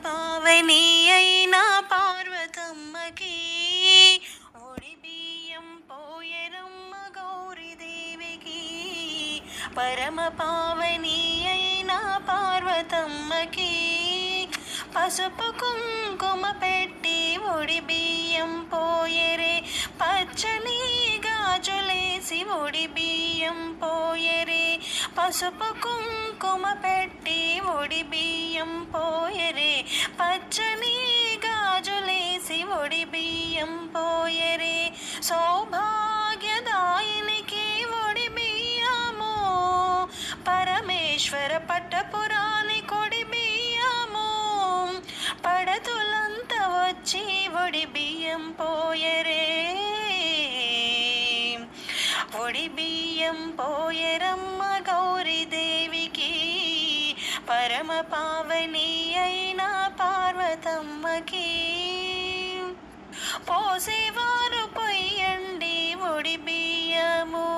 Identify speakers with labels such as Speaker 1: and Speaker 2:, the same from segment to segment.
Speaker 1: పావని అయిన పార్వతమ్మకి ఒడి బియ్యం పోయరమ్మ గౌరీదేవికి. పరమ పావని అయిన పార్వతమ్మకి పసుపు కుంకుమ పెట్టి ఒడి బియ్యం పోయరే, పచ్చని గాజులేసి ఒడి బియ్యం పోయరే, పసుపు కుంకుమ పెట్టి ఒడి బియ్యం పోయరే, పచ్చని గాజులేసి ఒడి బియ్యం పోయరే. సౌభాగ్యదాయినికి ఒడి బియ్యము, పరమేశ్వర పట్టపురాణి కొడి బియ్యము, పడతులంతా వచ్చి ఒడి బియ్యం పోయరే, ఒడి బియ్యం పోయరమ్మ గౌరీదేవికి. పరమ పావని అయిన పార్వతమ్మకి పోసేవారు పొయ్యండి ఒడి బియ్యము,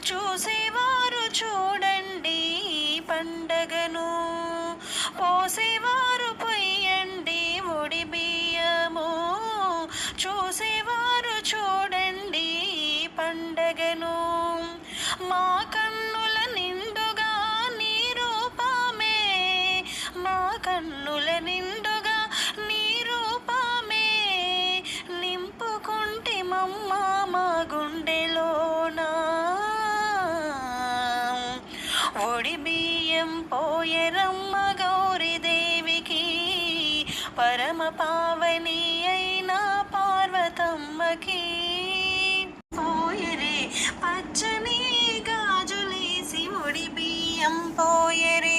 Speaker 1: చూసేవారు చూడండి పండగను. పోసేవారు పొయ్యండి ఒడి బియ్యము, చూసేవారు చూడండి పండగను. మా కన్నుల నిండుగా నీ రూపమే, మా కన్నుల నిండుగా నీ రూపమే, నింపుకుంటే మమ్మ మా గుండెలోనా. ఒడి బియ్యం పోయరమ్మ గౌరీదేవికి. పరమ పావని అయిన పార్వతమ్మకి పోయరే, పచ్చని గాజులేసి ఒడి బియ్యం పోయరే.